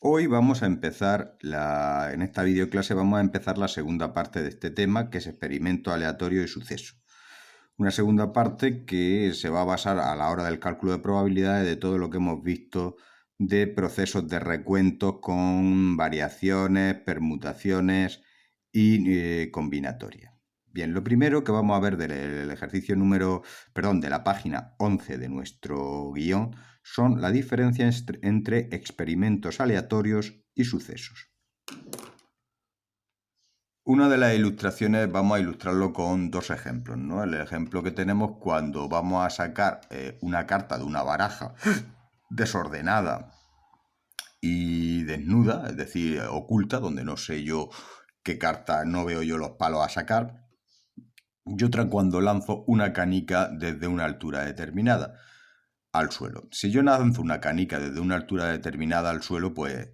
Hoy vamos a empezar, en esta videoclase vamos a empezar la segunda parte de este tema, que es experimento aleatorio y suceso. Una segunda parte que se va a basar a la hora del cálculo de probabilidades de todo lo que hemos visto de procesos de recuentos con variaciones, permutaciones y combinatorias. Bien, lo primero que vamos a ver del ejercicio de la página 11 de nuestro guión son la diferencia entre experimentos aleatorios y sucesos. Una de las ilustraciones vamos a ilustrarlo con dos ejemplos, ¿no? El ejemplo que tenemos cuando vamos a sacar una carta de una baraja desordenada y desnuda, es decir, oculta, donde no sé yo qué carta, no veo yo los palos a sacar, y otra cuando lanzo una canica desde una altura determinada al suelo. Si yo lanzo una canica desde una altura determinada al suelo, pues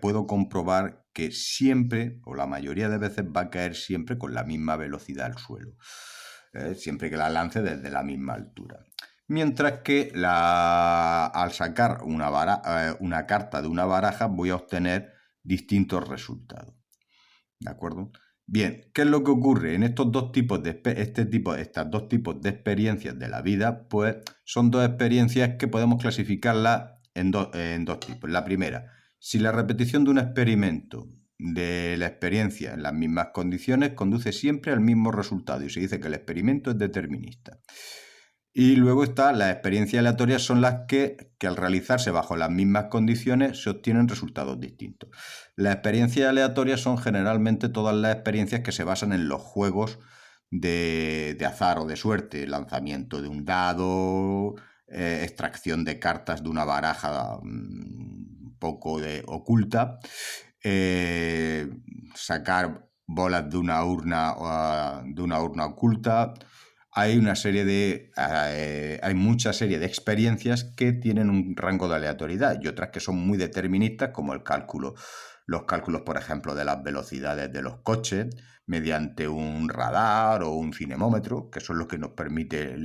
puedo comprobar que siempre, o la mayoría de veces, va a caer siempre con la misma velocidad al suelo. Siempre que la lance desde la misma altura. Mientras que al sacar una carta de una baraja voy a obtener distintos resultados. ¿De acuerdo? Bien, ¿qué es lo que ocurre en estos dos tipos estas dos tipos de experiencias de la vida? Pues son dos experiencias que podemos clasificarlas en dos tipos. La primera, si la repetición de un experimento de la experiencia en las mismas condiciones conduce siempre al mismo resultado y se dice que el experimento es determinista. Y luego las experiencias aleatorias, son las que al realizarse bajo las mismas condiciones se obtienen resultados distintos. Las experiencias aleatorias son generalmente todas las experiencias que se basan en los juegos de azar o de suerte, lanzamiento de un dado, extracción de cartas de una baraja un poco oculta, sacar bolas de una urna oculta. Hay mucha serie de experiencias que tienen un rango de aleatoriedad y otras que son muy deterministas, como los cálculos, por ejemplo, de las velocidades de los coches mediante un radar o un cinemómetro, que son los que le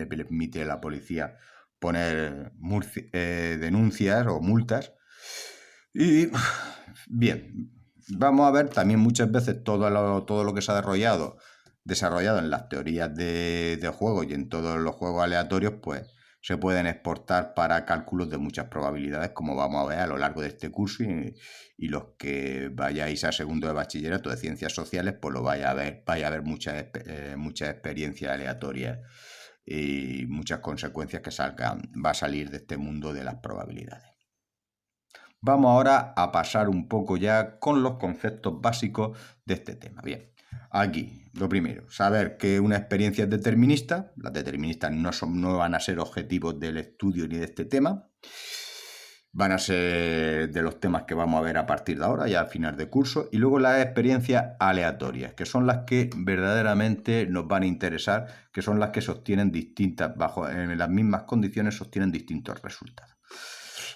permite a la policía poner denuncias o multas. Y bien, vamos a ver también muchas veces todo lo que se ha desarrollado en las teorías de juego y en todos los juegos aleatorios, pues se pueden exportar para cálculos de muchas probabilidades, como vamos a ver a lo largo de este curso, y los que vayáis a segundo de bachillerato de ciencias sociales, pues lo vais a ver muchas experiencias aleatorias y muchas consecuencias que va a salir de este mundo de las probabilidades. Vamos ahora a pasar un poco ya con los conceptos básicos de este tema. Bien, aquí, lo primero, saber que una experiencia es determinista. Las deterministas no van a ser objetivos del estudio ni de este tema. Van a ser de los temas que vamos a ver a partir de ahora, ya al final de curso. Y luego las experiencias aleatorias, que son las que verdaderamente nos van a interesar, que son las que sostienen en las mismas condiciones, sostienen distintos resultados.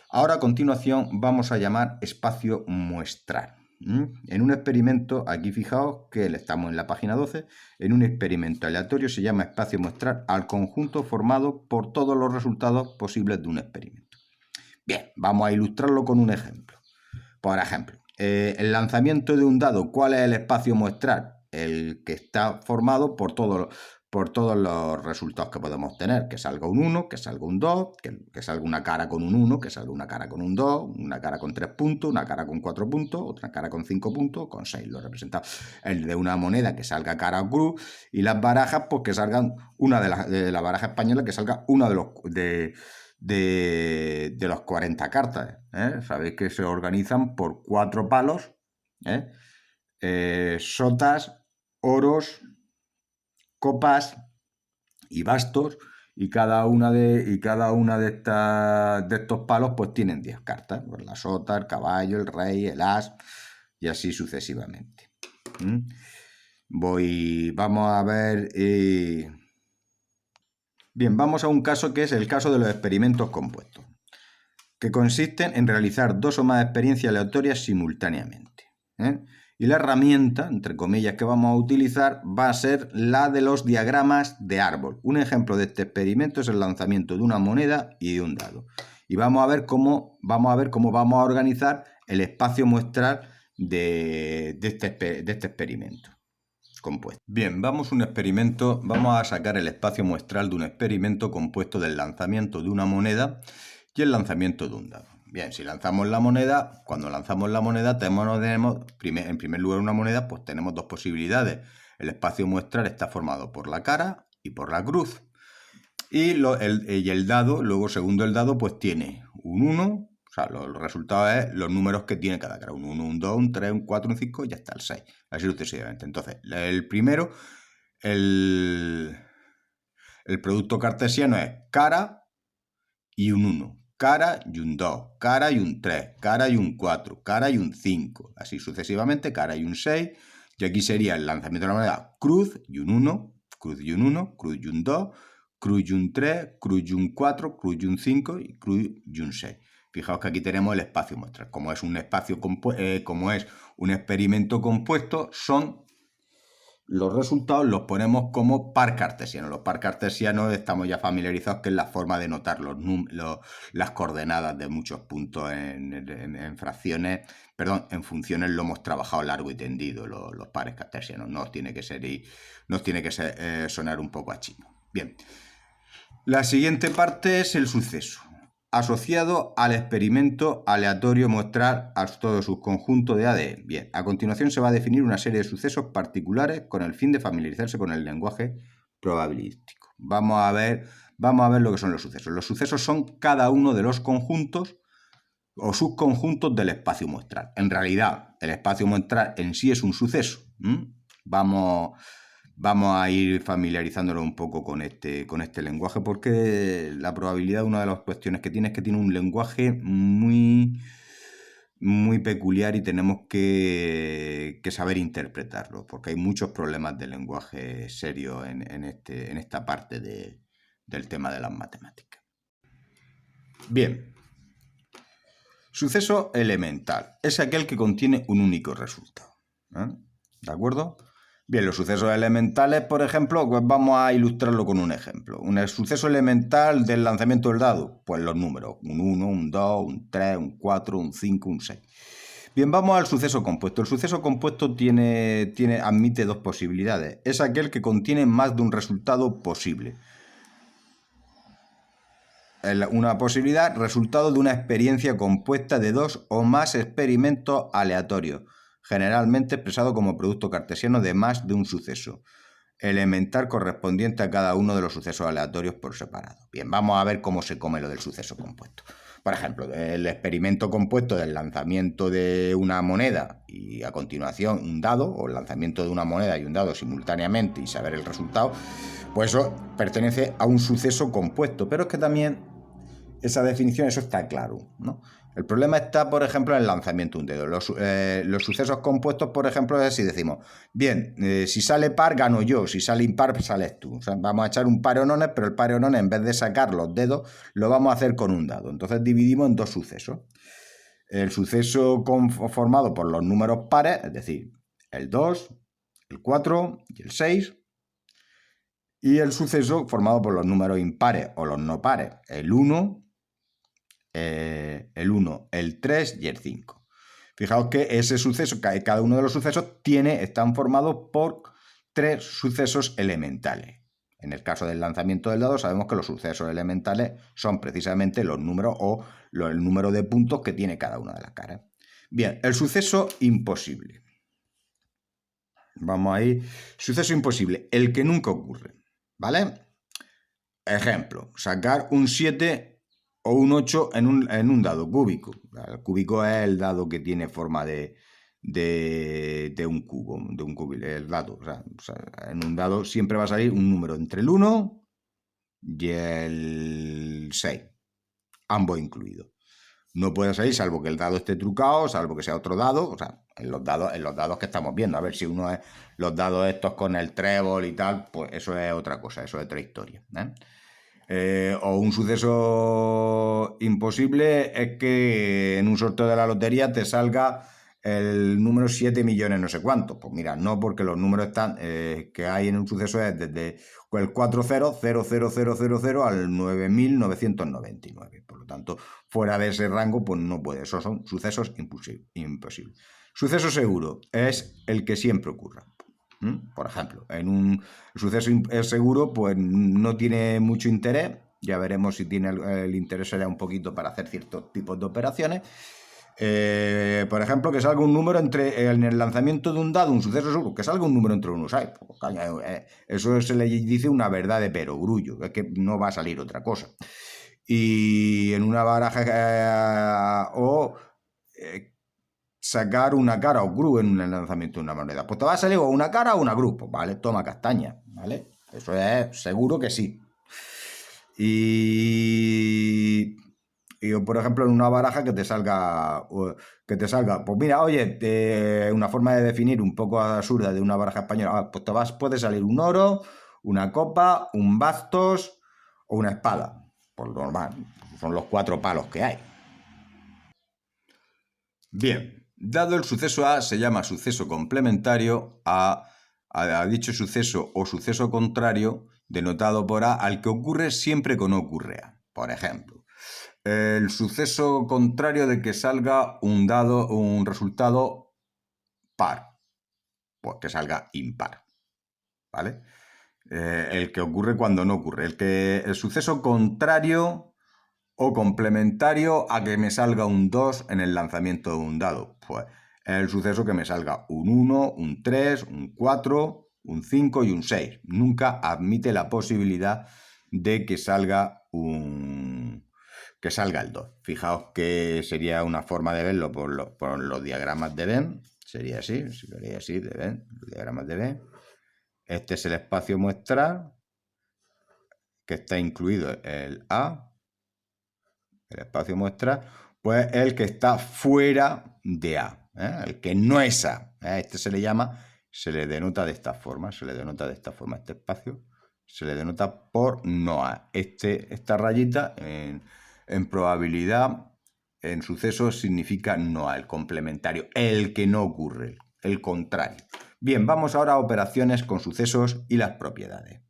Ahora, a continuación, vamos a llamar espacio muestral. En un experimento, aquí fijaos que estamos en la página 12, en un experimento aleatorio se llama espacio muestral al conjunto formado por todos los resultados posibles de un experimento. Bien, vamos a ilustrarlo con un ejemplo. Por ejemplo, el lanzamiento de un dado, ¿cuál es el espacio muestral? El que está formado por todos los resultados que podemos tener, que salga un 1, que salga un 2, que salga una cara con un 1, que salga una cara con un 2, una cara con 3 puntos, una cara con 4 puntos, otra cara con 5 puntos, con 6 lo representamos. El de una moneda que salga cara o cruz, y las barajas, pues que salgan una de la baraja española, que salga una de los 40 cartas. Sabéis que se organizan por 4 palos, sotas, oros, copas y bastos, y cada una de estos palos pues tienen 10 cartas, pues la sota, el caballo, el rey, el as, y así sucesivamente. Vamos a ver. Bien, vamos a un caso que es el caso de los experimentos compuestos, que consisten en realizar 2 o más experiencias aleatorias simultáneamente. Y la herramienta, entre comillas, que vamos a utilizar va a ser la de los diagramas de árbol. Un ejemplo de este experimento es el lanzamiento de una moneda y de un dado. y vamos a ver cómo vamos a organizar el espacio muestral de este experimento compuesto. Bien, vamos a sacar el espacio muestral de un experimento compuesto del lanzamiento de una moneda y el lanzamiento de un dado. Bien, si lanzamos la moneda, cuando lanzamos la moneda tenemos en primer lugar una moneda, pues tenemos dos posibilidades. El espacio muestral está formado por la cara y por la cruz. Y el dado, luego segundo el dado, pues tiene un 1, o sea, los resultados es los números que tiene cada cara, un 1, un 2, un 3, un 4, un 5 y ya está el 6, así sucesivamente. Entonces, el primero, el producto cartesiano es cara y un 1, cara y un 2, cara y un 3, cara y un 4, cara y un 5, así sucesivamente, cara y un 6, y aquí sería el lanzamiento de la moneda cruz y un 1, cruz y un 1, cruz y un 2, cruz y un 3, cruz y un 4, cruz y un 5 y cruz y un 6. Fijaos que aquí tenemos el espacio muestral. Como es un experimento compuesto, los resultados los ponemos como par cartesiano. Los par cartesianos estamos ya familiarizados, que es la forma de notar las coordenadas de muchos puntos en fracciones, perdón, en funciones lo hemos trabajado largo y tendido, los pares cartesianos. No os tiene que sonar un poco a chino. Bien, la siguiente parte es el suceso, asociado al experimento aleatorio muestral a todo su conjunto de ADE. Bien, a continuación se va a definir una serie de sucesos particulares con el fin de familiarizarse con el lenguaje probabilístico. Vamos a ver lo que son los sucesos. Los sucesos son cada uno de los conjuntos o subconjuntos del espacio muestral. En realidad, el espacio muestral en sí es un suceso. Vamos a ir familiarizándolo un poco con este lenguaje, porque la probabilidad, una de las cuestiones que tiene, es que tiene un lenguaje muy, muy peculiar y tenemos que saber interpretarlo, porque hay muchos problemas de lenguaje serio en esta parte del tema de las matemáticas. Bien, suceso elemental es aquel que contiene un único resultado. ¿De acuerdo? Bien, los sucesos elementales, por ejemplo, pues vamos a ilustrarlo con un ejemplo. Un suceso elemental del lanzamiento del dado, pues los números, un 1, un 2, un 3, un 4, un 5, un 6. Bien, vamos al suceso compuesto. El suceso compuesto admite dos posibilidades. Es aquel que contiene más de un resultado posible. Una posibilidad, resultado de una experiencia compuesta de dos o más experimentos aleatorios, generalmente expresado como producto cartesiano de más de un suceso elemental correspondiente a cada uno de los sucesos aleatorios por separado. Bien, vamos a ver cómo se come lo del suceso compuesto. Por ejemplo, el experimento compuesto del lanzamiento de una moneda y a continuación un dado, o el lanzamiento de una moneda y un dado simultáneamente y saber el resultado, pues eso pertenece a un suceso compuesto, pero es que también esa definición, eso está claro, ¿no? El problema está, por ejemplo, en el lanzamiento de un dedo. Los sucesos compuestos, por ejemplo, es si decimos, bien, si sale par, gano yo, si sale impar, pues sales tú. O sea, vamos a echar un par o nones, pero el par o nones, en vez de sacar los dedos, lo vamos a hacer con un dado. Entonces dividimos en dos sucesos. El suceso formado por los números pares, es decir, el 2, el 4 y el 6, y el suceso formado por los números impares o los no pares, el 1, el 3 y el 5. Fijaos que ese suceso, cada uno de los sucesos están formados por tres sucesos elementales. En el caso del lanzamiento del dado sabemos que los sucesos elementales son precisamente los números o el número de puntos que tiene cada una de las caras. Bien, el suceso imposible. Vamos ahí. Suceso imposible, el que nunca ocurre. ¿Vale? Ejemplo, sacar un 7 o un 8 en un dado cúbico. El cúbico es el dado que tiene forma de un cubo, el dado. O sea, en un dado siempre va a salir un número entre el 1 y el 6, ambos incluidos. No puede salir salvo que el dado esté trucado, salvo que sea otro dado, o sea, en los dados que estamos viendo. A ver si uno es los dados estos con el trébol y tal, pues eso es otra cosa, eso es otra historia, o un suceso imposible es que en un sorteo de la lotería te salga el número 7 millones no sé cuánto. Pues mira, no, porque los números están que hay en un suceso es desde el 400000 al 9999. Por lo tanto, fuera de ese rango, pues no puede. Esos son sucesos imposibles. Suceso seguro es el que siempre ocurra. Por ejemplo, en un suceso seguro, pues no tiene mucho interés. Ya veremos si tiene el interés será un poquito para hacer ciertos tipos de operaciones. Por ejemplo, que salga un número en el lanzamiento de un dado, un suceso seguro, que salga un número entre unos. Eso se le dice una verdad de perogrullo, es que no va a salir otra cosa. Y en una baraja sacar una cara o cruz en el lanzamiento de una moneda. Pues te va a salir o una cara o una cruz. Pues vale, toma castaña, ¿vale? Eso es seguro que sí. Y por ejemplo, en una baraja que te salga, pues mira, oye, una forma de definir un poco absurda de una baraja española, pues puede salir un oro, una copa, un bastos o una espada. Por lo normal, son los 4 palos que hay. Bien, dado el suceso A, se llama suceso complementario a dicho suceso o suceso contrario denotado por A al que ocurre siempre que no ocurre A. Por ejemplo, el suceso contrario de que salga un resultado par, pues que salga impar, ¿vale? El que ocurre cuando no ocurre. El suceso contrario o complementario a que me salga un 2 en el lanzamiento de un dado. Pues el suceso que me salga un 1, un 3, un 4, un 5 y un 6. Nunca admite la posibilidad de que salga el 2. Fijaos que sería una forma de verlo por los diagramas de Venn. Sería así, de Venn, los diagramas de Venn. Este es el espacio muestral, que está incluido el A, el espacio muestral, pues el que está fuera de A, el que no es A. Este se le denota de esta forma, este espacio, se le denota por no A. Esta rayita en probabilidad, en sucesos, significa no A, el complementario, el que no ocurre, el contrario. Bien, vamos ahora a operaciones con sucesos y las propiedades.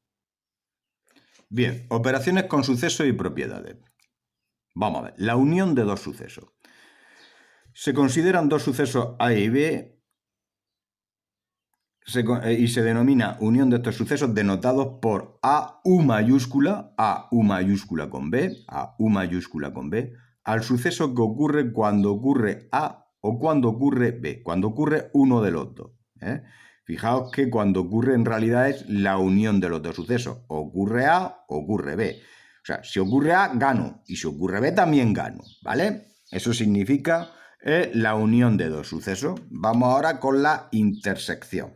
Bien, operaciones con sucesos y propiedades. Vamos a ver, la unión de dos sucesos. Se consideran dos sucesos A y B y se denomina unión de estos sucesos denotados por AU mayúscula con B, AU mayúscula con B, al suceso que ocurre cuando ocurre A o cuando ocurre B, cuando ocurre uno de los dos. Fijaos que cuando ocurre en realidad es la unión de los dos sucesos. Ocurre A, ocurre B. O sea, si ocurre A, gano. Y si ocurre B, también gano. ¿Vale? Eso significa la unión de dos sucesos. Vamos ahora con la intersección.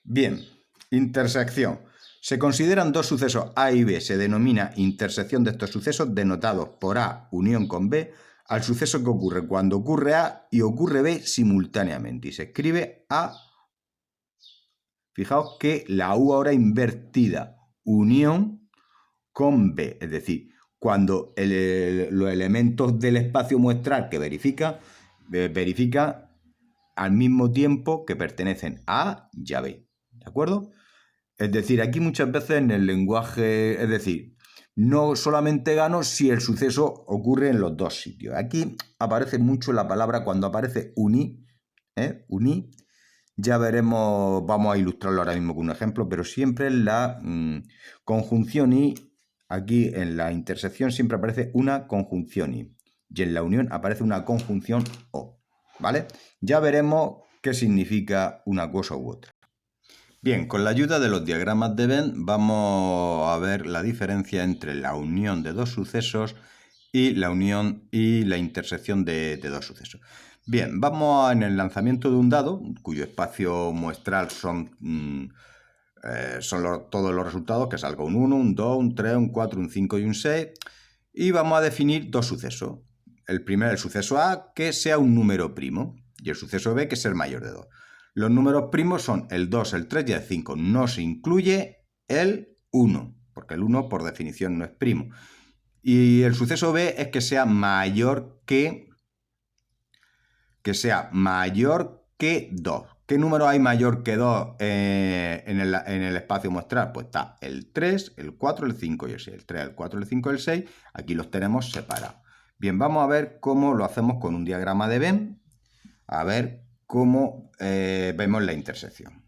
Bien, intersección. Se consideran dos sucesos A y B. Se denomina intersección de estos sucesos denotados por A unión con B al suceso que ocurre cuando ocurre A y ocurre B simultáneamente. Y se escribe A. Fijaos que la U ahora invertida, unión con B. Es decir, cuando los elementos del espacio muestral que verifica al mismo tiempo que pertenecen a A y a B. ¿De acuerdo? Es decir, aquí muchas veces en el lenguaje, es decir, no solamente gano si el suceso ocurre en los dos sitios. Aquí aparece mucho la palabra cuando aparece uní, uní, ya veremos, vamos a ilustrarlo ahora mismo con un ejemplo, pero siempre en la conjunción y, aquí en la intersección siempre aparece una conjunción y en la unión aparece una conjunción o, ¿vale? Ya veremos qué significa una cosa u otra. Bien, con la ayuda de los diagramas de Venn vamos a ver la diferencia entre la unión de dos sucesos y la unión y la intersección de dos sucesos. Bien, vamos en el lanzamiento de un dado, cuyo espacio muestral son todos los resultados, que salga un 1, un 2, un 3, un 4, un 5 y un 6, y vamos a definir dos sucesos. El suceso A, que sea un número primo, y el suceso B, que es el mayor de 2. Los números primos son el 2, el 3 y el 5. No se incluye el 1, porque el 1 por definición no es primo. Y el suceso B es que sea mayor que 2. ¿Qué número hay mayor que 2 en el espacio muestral? Pues está el 3, el 4, el 5 y el 6. El 3, el 4, el 5 y el 6. Aquí los tenemos separados. Bien, vamos a ver cómo lo hacemos con un diagrama de Venn. A ver cómo vemos la intersección.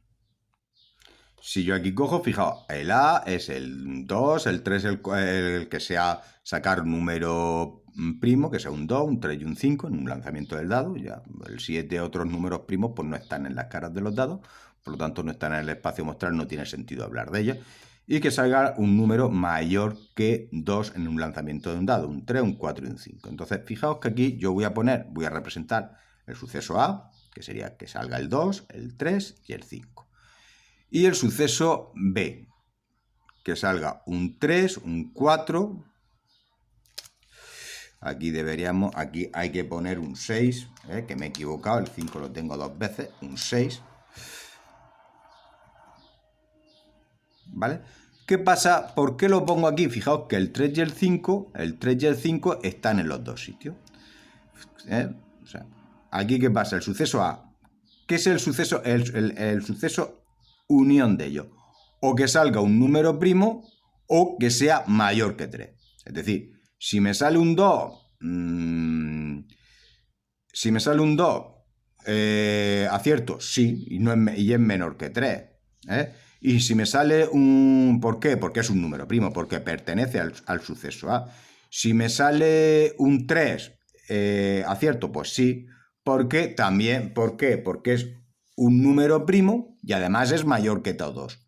Si yo aquí cojo, fijaos, el A es el 2, el 3 el que sea sacar número primo, que sea un 2, un 3 y un 5 en un lanzamiento del dado. Ya el 7 otros números primos pues no están en las caras de los dados, por lo tanto no están en el espacio muestral, no tiene sentido hablar de ellos. Y que salga un número mayor que 2 en un lanzamiento de un dado, un 3, un 4 y un 5. Entonces, fijaos que aquí yo voy a representar el suceso A, que sería que salga el 2, el 3 y el 5. Y el suceso B, que salga un 3, un 4. Aquí hay que poner un 6, que me he equivocado, el 5 lo tengo 2 veces, un 6. ¿Vale? ¿Qué pasa? ¿Por qué lo pongo aquí? Fijaos que el 3 y el 5, están en los dos sitios. O sea, aquí ¿qué pasa? El suceso A. ¿Qué es el suceso? El suceso unión de ellos. O que salga un número primo o que sea mayor que 3. Es decir, si me sale un 2, acierto, sí, y es menor que 3. Y si me sale un... ¿Por qué? Porque es un número primo, porque pertenece al suceso A. Si me sale un 3, acierto, pues sí. ¿Por qué? Porque es un número primo y además es mayor que todos.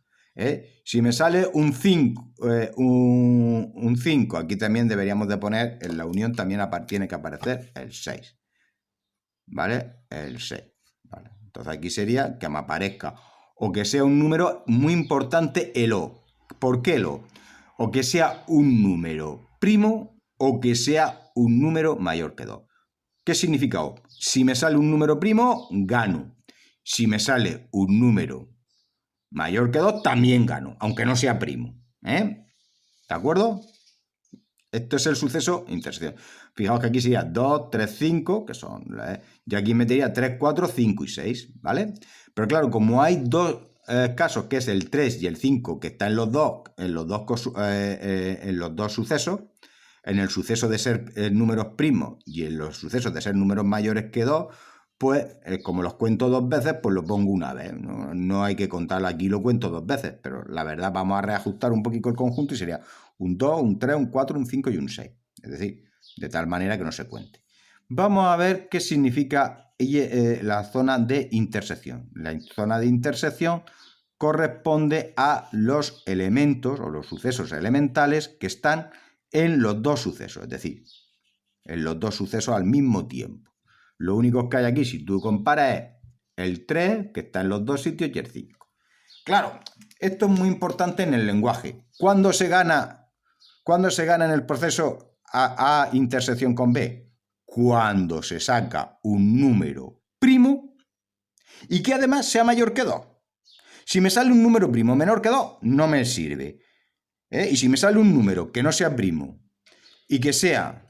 Si me sale un 5, un 5, aquí también deberíamos de poner, en la unión también tiene que aparecer el 6. ¿Vale? El 6. ¿Vale? Entonces aquí sería que me aparezca o que sea un número muy importante el O. ¿Por qué el O? O que sea un número primo o que sea un número mayor que 2. ¿Qué significa O? Si me sale un número primo, gano. Si me sale un número mayor que 2, también gano, aunque no sea primo. ¿De acuerdo? Esto es el suceso intersección. Fijaos que aquí sería 2, 3, 5, que son... yo aquí metería 3, 4, 5 y 6, ¿vale? Pero claro, como hay dos casos, que es el 3 y el 5, que están en los dos sucesos, en el suceso de ser números primos y en los sucesos de ser números mayores que 2, pues como los cuento 2 veces, pues lo pongo una vez. No hay que contar, aquí lo cuento 2 veces, pero la verdad vamos a reajustar un poquito el conjunto y sería un 2, un 3, un 4, un 5 y un 6. Es decir, de tal manera que no se cuente. Vamos a ver qué significa la zona de intersección. La zona de intersección corresponde a los elementos o los sucesos elementales que están en los dos sucesos, es decir, en los dos sucesos al mismo tiempo. Lo único que hay aquí, si tú comparas, es el 3, que está en los dos sitios, y el 5. Claro, esto es muy importante en el lenguaje. ¿Cuándo se gana en el proceso A intersección con B? Cuando se saca un número primo y que además sea mayor que 2. Si me sale un número primo menor que 2, no me sirve. Y si me sale un número que no sea primo y que sea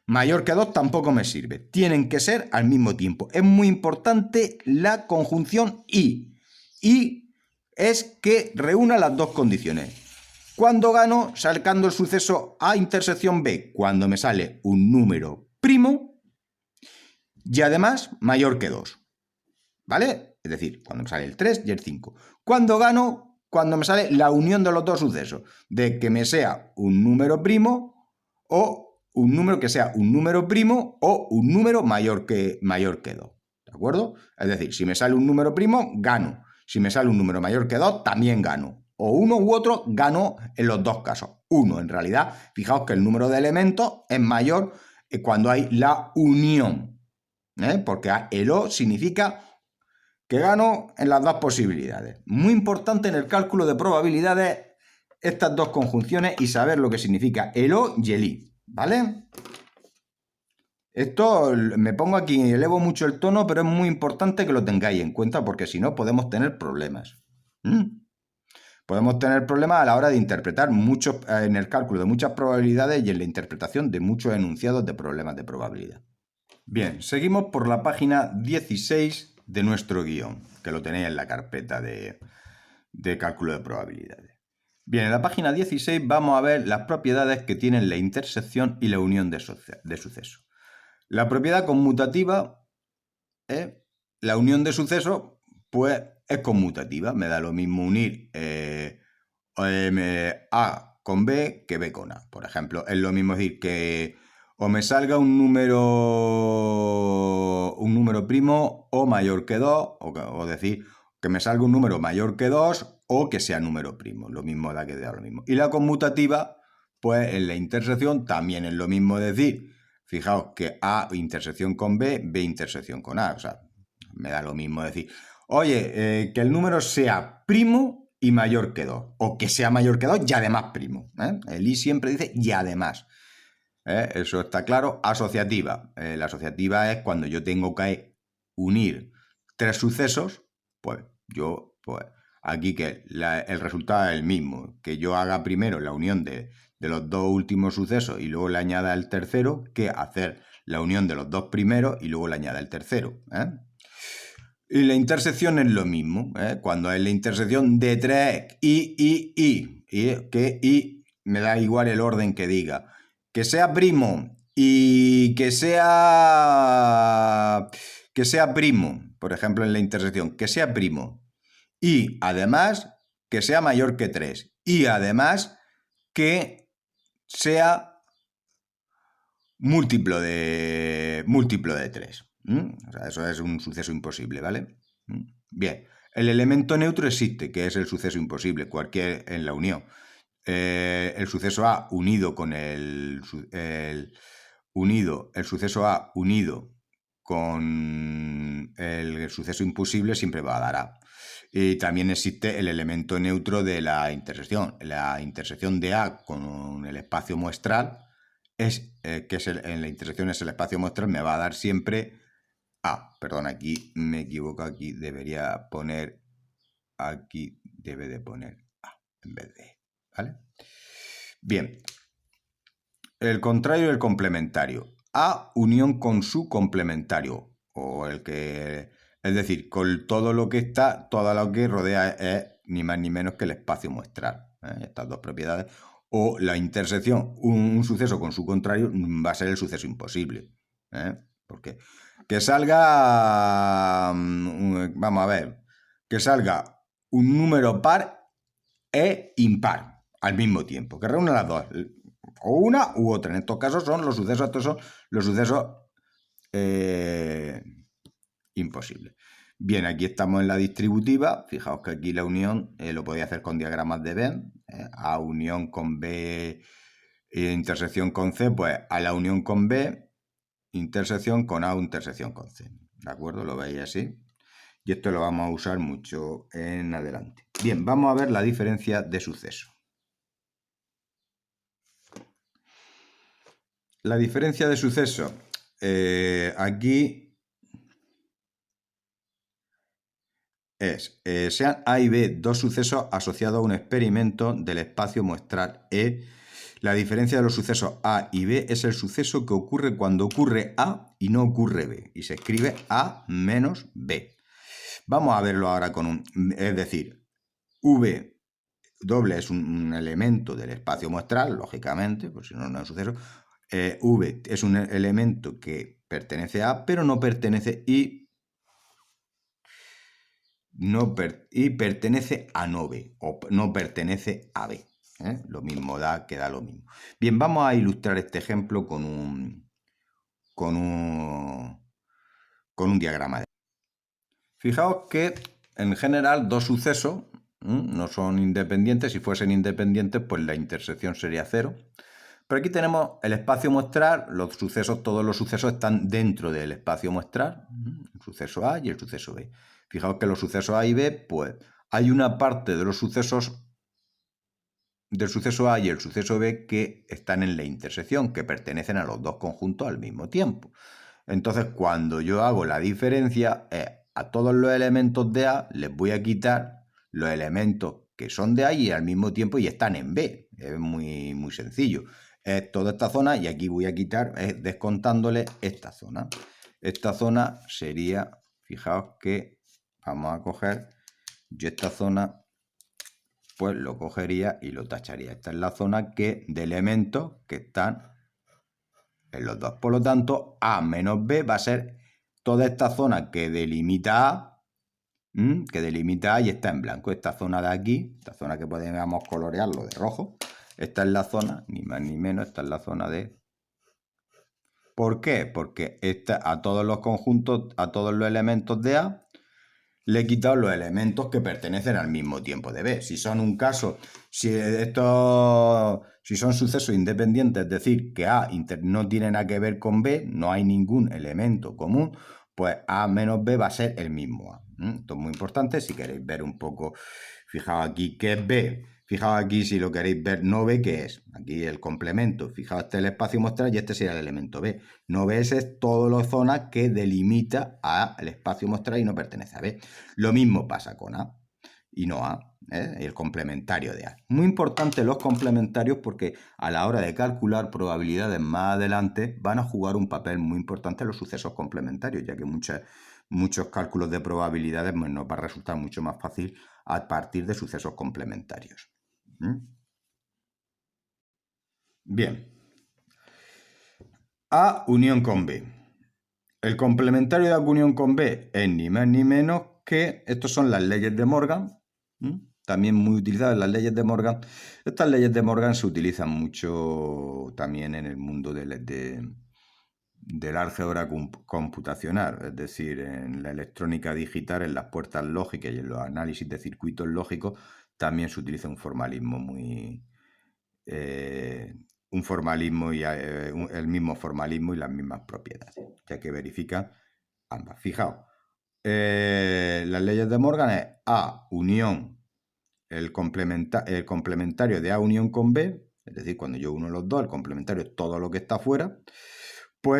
mayor que 2, tampoco me sirve. Tienen que ser al mismo tiempo. Es muy importante la conjunción y. Y es que reúna las dos condiciones. ¿Cuándo gano sacando el suceso A intersección B? Cuando me sale un número primo y además mayor que 2. ¿Vale? Es decir, cuando me sale el 3 y el 5. ¿Cuándo gano? Cuando me sale la unión de los dos sucesos. De que me sea un número primo o un número que sea un número primo o un número mayor que 2. ¿De acuerdo? Es decir, si me sale un número primo, gano. Si me sale un número mayor que 2, también gano. O uno u otro, gano en los dos casos. Uno, en realidad, fijaos que el número de elementos es mayor cuando hay la unión. Porque el O significa que gano en las dos posibilidades. Muy importante en el cálculo de probabilidades estas dos conjunciones y saber lo que significa el O y el I. ¿Vale? Esto me pongo aquí, elevo mucho el tono, pero es muy importante que lo tengáis en cuenta porque si no podemos tener problemas. Podemos tener problemas a la hora de interpretar muchos, en el cálculo de muchas probabilidades y en la interpretación de muchos enunciados de problemas de probabilidad. Bien, seguimos por la página 16 de nuestro guión, que lo tenéis en la carpeta de cálculo de probabilidades. Bien, en la página 16 vamos a ver las propiedades que tienen la intersección y la unión de sucesos. La propiedad conmutativa, la unión de sucesos, pues es conmutativa. Me da lo mismo unir A con B que B con A. Por ejemplo, es lo mismo decir que o me salga un número primo o mayor que 2, o decir que me salga un número mayor que 2 o que sea número primo. Lo mismo da que da lo mismo. Y la conmutativa, pues en la intersección también es lo mismo decir, fijaos que A intersección con B, B intersección con A. O sea, me da lo mismo decir, oye, que el número sea primo y mayor que 2. O que sea mayor que 2 y además primo. El I siempre dice y además. Eso está claro. Asociativa. La asociativa es cuando yo tengo que unir tres sucesos, pues yo, pues aquí que el resultado es el mismo. Que yo haga primero la unión de los dos últimos sucesos y luego le añada el tercero, que hacer la unión de los dos primeros y luego le añada el tercero. Y la intersección es lo mismo, cuando es la intersección de tres y que y me da igual el orden que diga. Que sea primo y que sea primo, por ejemplo en la intersección, que sea primo y además que sea mayor que 3 y además que sea múltiplo de 3. O sea, eso es un suceso imposible, ¿vale? Bien, el elemento neutro existe, que es el suceso imposible, cualquier en la unión. El suceso A unido con el suceso A unido con el suceso imposible siempre va a dar A. Y también existe el elemento neutro de la intersección. La intersección de A con el espacio muestral en la intersección es el espacio muestral, me va a dar siempre A. Perdón, aquí me equivoco, aquí debería poner, aquí debe de poner A en vez de E, ¿vale? Bien, el contrario del complementario. A unión con su complementario, o el que, es decir, con todo lo que rodea es ni más ni menos que el espacio muestral. Estas dos propiedades. O la intersección, un suceso con su contrario, va a ser el suceso imposible. Porque que salga, vamos a ver, que salga un número par e impar al mismo tiempo, que reúna las dos, o una u otra. En estos casos son los sucesos, estos son los sucesos imposibles. Bien, aquí estamos en la distributiva. Fijaos que aquí la unión lo podéis hacer con diagramas de Venn. A unión con B, intersección con C, pues a la unión con B, intersección con A, intersección con C. ¿De acuerdo? Lo veis así. Y esto lo vamos a usar mucho en adelante. Bien, vamos a ver la diferencia de suceso. La diferencia de suceso. Aquí es, sean A y B dos sucesos asociados a un experimento del espacio muestral E. La diferencia de los sucesos A y B es el suceso que ocurre cuando ocurre A y no ocurre B. Y se escribe A menos B. Vamos a verlo ahora es decir, V doble es un elemento del espacio muestral, lógicamente, pues si no, no es un suceso. V es un elemento que pertenece a A, pero no pertenece pertenece a no B, o no pertenece a B. Lo mismo que da lo mismo. Bien, vamos a ilustrar este ejemplo con un diagrama. Fijaos que en general dos sucesos no son independientes. Si fuesen independientes, pues la intersección sería 0. Pero aquí tenemos el espacio muestral, todos los sucesos están dentro del espacio muestral, el suceso A y el suceso B. Fijaos que los sucesos A y B, pues hay una parte de los sucesos del suceso A y el suceso B que están en la intersección, que pertenecen a los dos conjuntos al mismo tiempo. Entonces, cuando yo hago la diferencia, a todos los elementos de A les voy a quitar los elementos que son de A y al mismo tiempo y están en B. Es muy, muy sencillo. Es toda esta zona y aquí voy a quitar, descontándole esta zona. Esta zona sería, fijaos que vamos a coger, yo esta zona pues lo cogería y lo tacharía. Esta es la zona de elementos que están en los dos. Por lo tanto, A menos B va a ser toda esta zona que delimita A, y está en blanco. Esta zona de aquí, esta zona que podemos colorearlo de rojo, esta es la zona, ni más ni menos, esta es la zona de... ¿Por qué? Porque a todos los conjuntos, a todos los elementos de A, le he quitado los elementos que pertenecen al mismo tiempo de B. Si son un caso, si son sucesos independientes, es decir, que A no tiene nada que ver con B, no hay ningún elemento común, pues A menos B va a ser el mismo A. Esto es muy importante si queréis ver un poco, fijaos aquí qué es B. Fijaos aquí si lo queréis ver, no B, ¿qué es? Aquí el complemento. Fijaos, este es el espacio muestral y este sería el elemento B. No B es toda la zona que delimita al espacio muestral y no pertenece a B. Lo mismo pasa con A y no A, el complementario de A. Muy importante los complementarios porque a la hora de calcular probabilidades más adelante van a jugar un papel muy importante los sucesos complementarios, ya que muchos cálculos de probabilidades nos va a resultar mucho más fácil a partir de sucesos complementarios. Bien. A unión con B. El complementario de A unión con B es ni más ni menos que, estos son las leyes de Morgan, también muy utilizadas las leyes de Morgan. Estas leyes de Morgan se utilizan mucho también en el mundo del álgebra computacional, es decir, en la electrónica digital, en las puertas lógicas y en los análisis de circuitos lógicos, también se utiliza un formalismo muy... un formalismo y el mismo formalismo y las mismas propiedades, ya que verifica ambas. Fijaos, las leyes de Morgan es A unión el complementario de A unión con B, es decir, cuando yo uno los dos, el complementario es todo lo que está afuera, pues